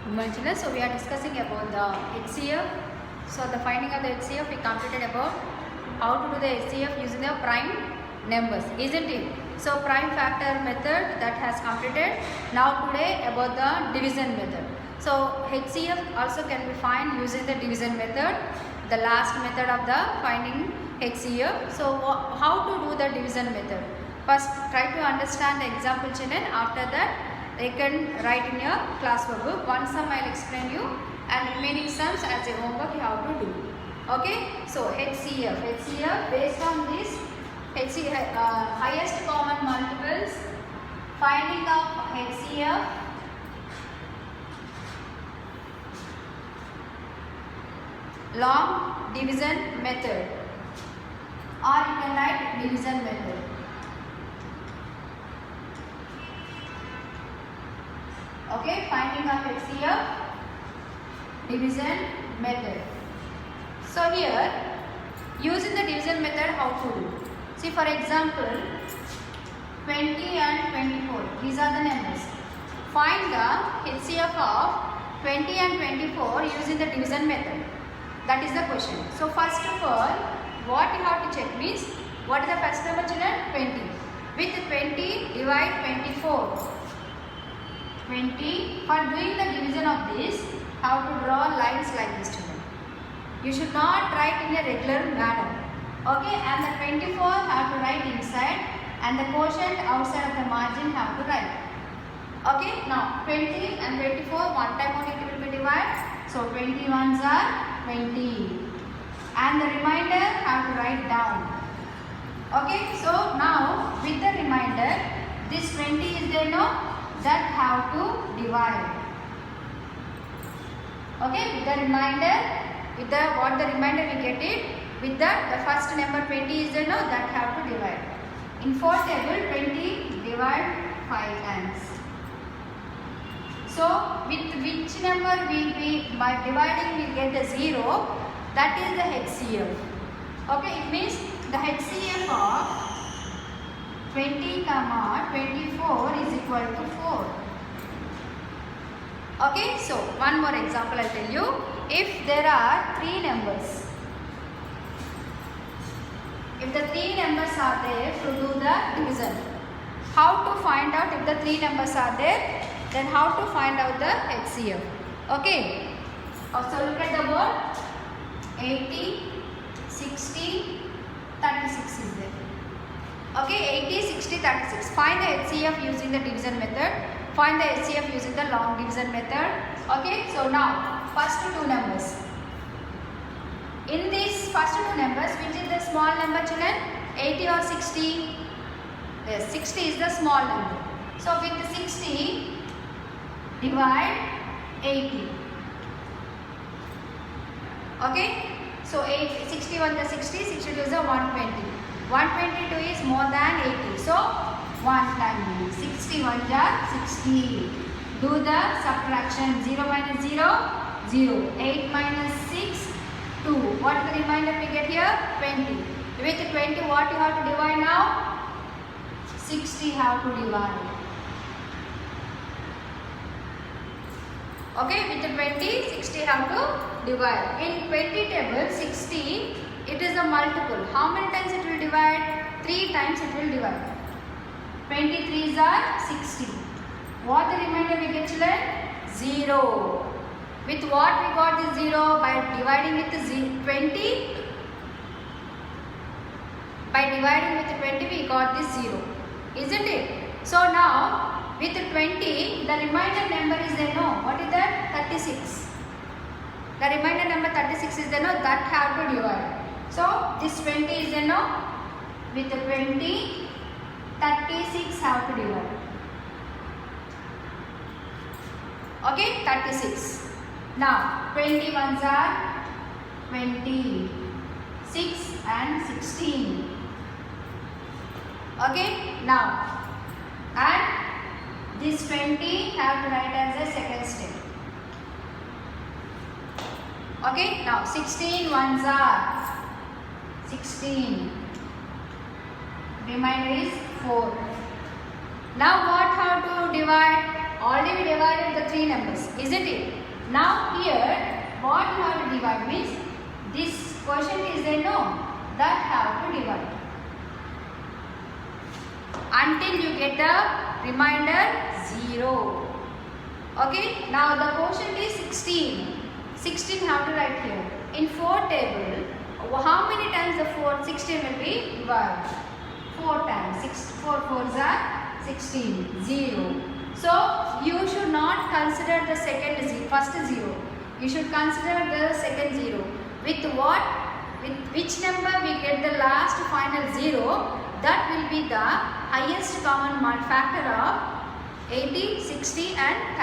Good morning, children. So we are discussing about the HCF. So the finding of the HCF we completed about how to do the HCF using the prime numbers, isn't it? So prime factor method that has completed. Now today about the division method. So HCF also can be found using the division method, the last method of the finding HCF. So how to do the division method? First try to understand the example, children. After that you can write in your classwork book. One sum I will explain you and remaining sums as a homework you have to do. Okay. So HCF based on this HCF highest common multiples, finding of HCF, long division method, or you can write division method. Okay, finding of HCF, division method. So here, using the division method, how to do? See, for example, 20 and 24. These are the numbers. Find the HCF of 20 and 24 using the division method. That is the question. So first of all, what you have to check means, what is the first number, children? 20. With 20, divide 24. 20. For doing the division of this, how to draw lines like this, children. You should not write in a regular manner. Okay, and the 24 have to write inside, and the quotient outside of the margin have to write. Okay, now 20 and 24 one time only it will be divided. So 21s are 20, and the remainder have to write down. Okay, so now with the remainder, this 20 is there, no? That have to divide. Okay, with the remainder, with the what the remainder we get it, with the first number 20 is there, no? That have to divide. In fourth table, 20 divide 5 times. So with which number will be, by dividing we get the 0, that is the HCF. Okay, it means the HCF of 20, 24 is equal to 4. Okay, so one more example I will tell you. If there are 3 numbers, if the 3 numbers are there to do the division, how to find out if the 3 numbers are there, then how to find out the HCF. Okay, so look at the board. 80, 60, 36 is there. Okay, 80, 60, 36. Find the HCF using the division method. Find the HCF using the long division method. Okay, so now first 2 numbers. In these first 2 numbers, which is the small number, children? 80 or 60? Yes, 60 is the small number. So with 60, divide 80. Okay, so 61 is 60, 62 is the 120. 122 is more than 80. So 1 time 61 is 60. Do the subtraction. 0 minus 0, 0. 8 minus 6, 2. What is the remainder we get here? 20. With 20, what you have to divide now? 60 have to divide. Okay, with the 20, 60 have to divide. In 20 table, 60, it is a multiple. How many times it will divide? 3 times it will divide. 23s are 60. What the remainder we get, children? 0. With what we got this 0? By dividing with the 20. By dividing with the 20, we got this 0. Isn't it? So now, with the 20, the remainder number is there, no? What is that? 36. The remainder number 36 is there, no? That have to divide. So this 20 is there, no? With the 20, 36 have to divide. Okay, 36. Now 21s are 26 and 16. Okay, now and this 20 have to write as a second step. Okay, now 16 ones are 16. Remainder is 4. Now what have to divide? Already we divided the 3 numbers, isn't it? Now here, what you have to divide means, this quotient is there, no? That have to divide. Until you get a remainder 0. Okay, now the quotient is 16. 16 have to write here. In 4 table, how many times the 16 will be divided? 4 times. 4 4s are 16. 0. So you should not consider the first 0. You should consider the second 0. With what? With which number we get the last final 0? That will be the highest common factor of 80, 60 and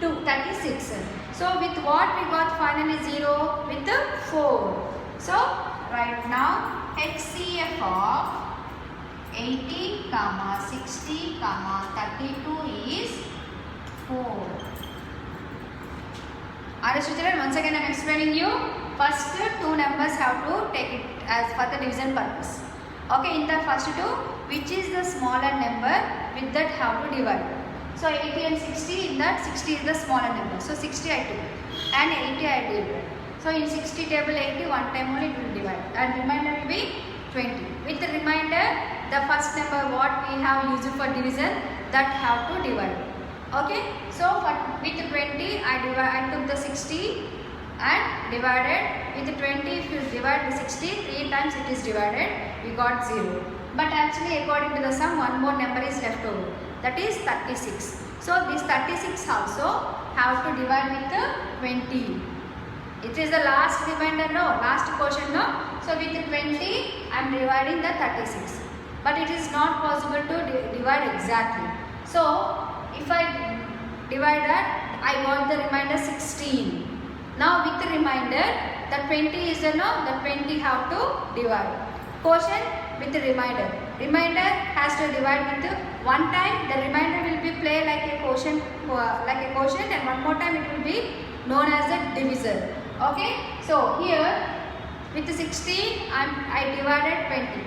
36. So with what we got finally 0? With the 4. So right now HCF of 80, 60, 32 is 4. Understood children? Once again I am explaining you. First 2 numbers have to take it as for the division purpose. Okay, in the first 2, which is the smaller number, with that have to divide. So 80 and 60, in that 60 is the smaller number. So 60 I took and 80 I did. So in 60 table 80, one time only it will divide and remainder will be 20. With the remainder, the first number what we have used for division, that have to divide. Okay, so with 20 I took the 60 and divided. With 20, if you divide the 60 3 times it is divided, we got 0. But actually according to the sum, one more number is left over, that is 36. So this 36 also have to divide with the 20. It is the last remainder, no, last quotient, no. So with the 20 I am dividing the 36. But it is not possible to divide exactly. So if I divide that, I got the remainder 16. Now with the remainder, the 20 is the no, the 20 have to divide. Quotient with the remainder. Remainder has to divide with the one time. The remainder will be play like a quotient, and one more time it will be known as a divisor. Okay. So here with the 16, I divided 20.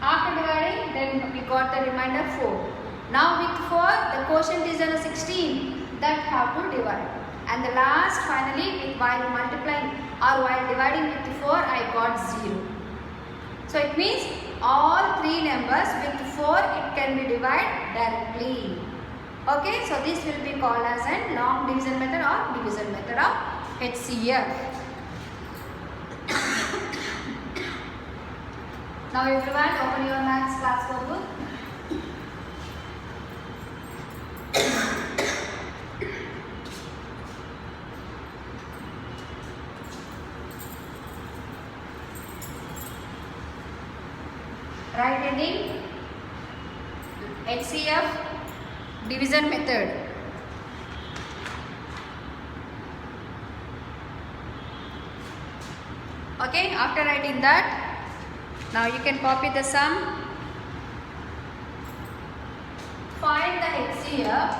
After dividing, then we got the remainder 4. Now with 4, the quotient is a 16. That have to divide. And the last finally, while multiplying or while dividing with 4, I got 0. So it means all 3 numbers with 4 it can be divided directly. Okay, so this will be called as a long division method or division method of HCF. Now everyone, open your maths class book. Write heading HCF division method. Okay, after writing that, now you can copy the sum. Find the HCF.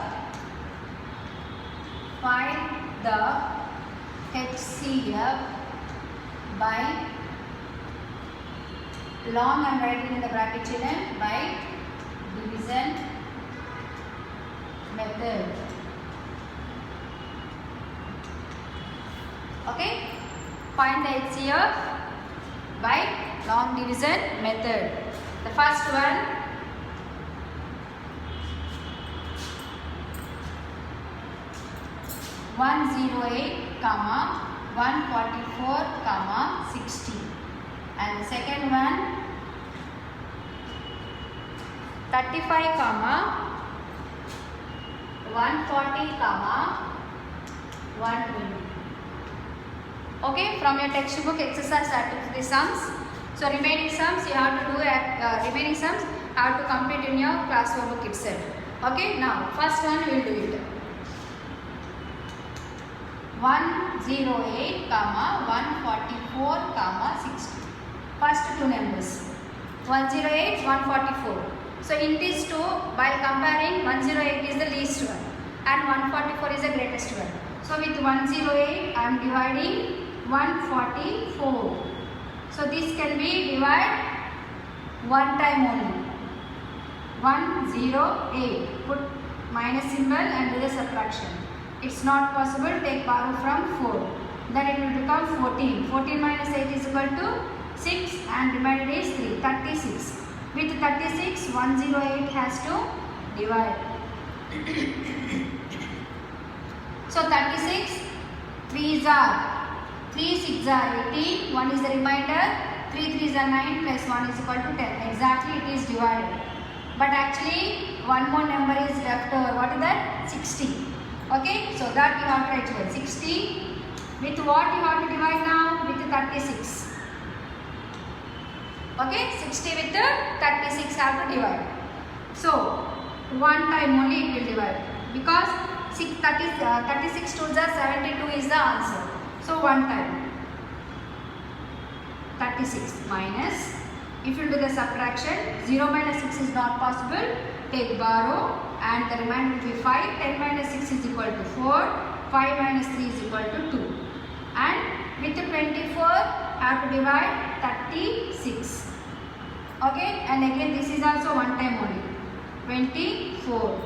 Find the HCF by long, I am writing in the bracket children, by division method. Okay, find the HCF by long division method. The first one, (108, 144, 60), and the second one 35, 140, 120. Okay, from your textbook exercise activity sums. So remaining sums you have to do remaining sums have to complete in your classroom book itself. Okay, now first one we will do it. 108, 144, 60. First 2 numbers, 108, 144. So in these two, while comparing, 108 is the least one and 144 is the greatest one. So with 108, I am dividing 144. So this can be divided one time only. 108. Put minus symbol and do the subtraction. It's not possible, take borrow from 4. Then it will become 14. 14 minus 8 is equal to 6 and remainder is 3. 36. With 36, 108 has to divide. So 36, 3 are 3 6 are 18, 1 is the remainder, 3 3s are 9 plus 1 is equal to 10. Exactly it is divided. But actually one more number is left over. What is that? 60. Okay, so that you have to write here. 60 with what you have to divide now? With 36. Okay, 60 with 36 have to divide. So one time only it will divide because 36 to the 72 is the answer. So one time 36 minus, if you do the subtraction, 0 minus 6 is not possible, take borrow and the remainder will be 5. 10 minus 6 is equal to 4, 5 minus 3 is equal to 2 and with 24 have to divide 36. Okay, and again this is also one time only. 24.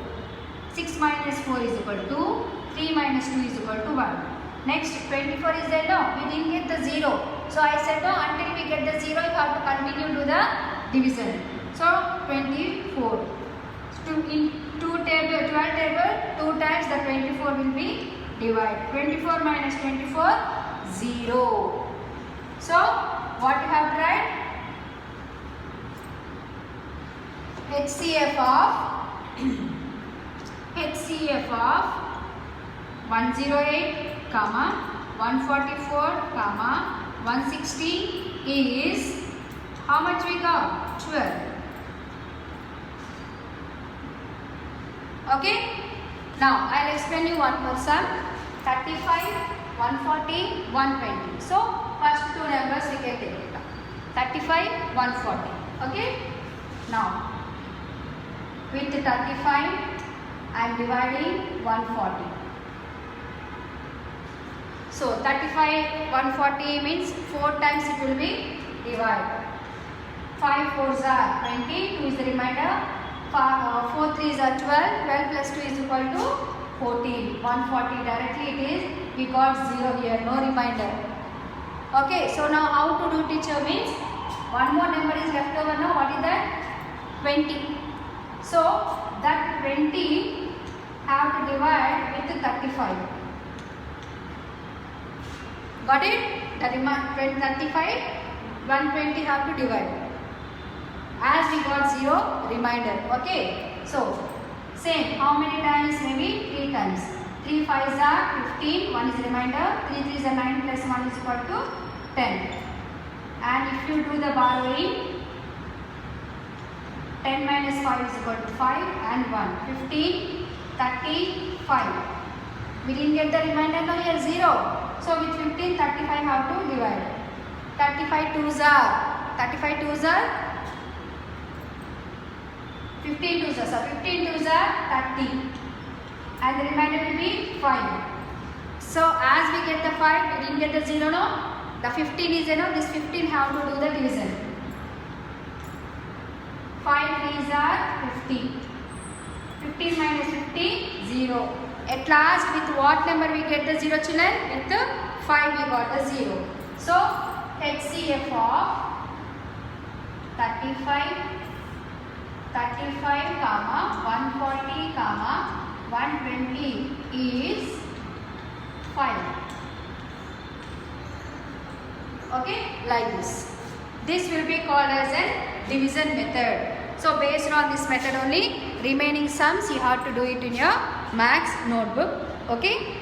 6 minus 4 is equal to 2, 3 minus 2 is equal to 1. Next 24 is there, no, we didn't get the 0. So I said no, until we get the 0 you have to continue to the division. So 24. In 12 table, 2 times the 24 will be divided. 24 minus 24, 0. So what you have to write? HCF of 108, 144, 160 is how much we got? 12. Okay. Now I will explain you one more sum. 35, 140, 120. So first two numbers we can take it. 35, 140. Okay. Now with 35 I am dividing 140. So 35, 140 means 4 times it will be divided. 5 4s are 20, 2 is the remainder. 4 3s are 12, 12 plus 2 is equal to 14. 140 directly it is, we got 0 here, no remainder. Okay, so now how to do, teacher, means one more number is left over now. What is that? 20. So that 20 have to divide with 35. Got it? The 35, 120 have to divide. As we got 0 remainder. Okay. So same. How many times? Maybe 3 times. 3 5s are 15. 1 is remainder. 3 3s are 9 plus 1 is equal to 10. And if you do the borrowing, 10 minus 5 is equal to 5 and 1. 15, 35. We didn't get the remainder now here 0. So with 15, 35 have to divide. 35 2s are 15 2s are 15 2s are 30. And the remainder will be 5. So as we get the 5, we didn't get the 0 no. The 15 is this 15 have to do the division. 5 3s are 50. 15 minus 50, 0. At last with what number we get the 0, children? With the 5 we got the 0. So HCF of 35, 140, 120 is 5. Okay, like this. This will be called as a division method. So based on this method only, remaining sums you have to do it in your maths notebook. Okay.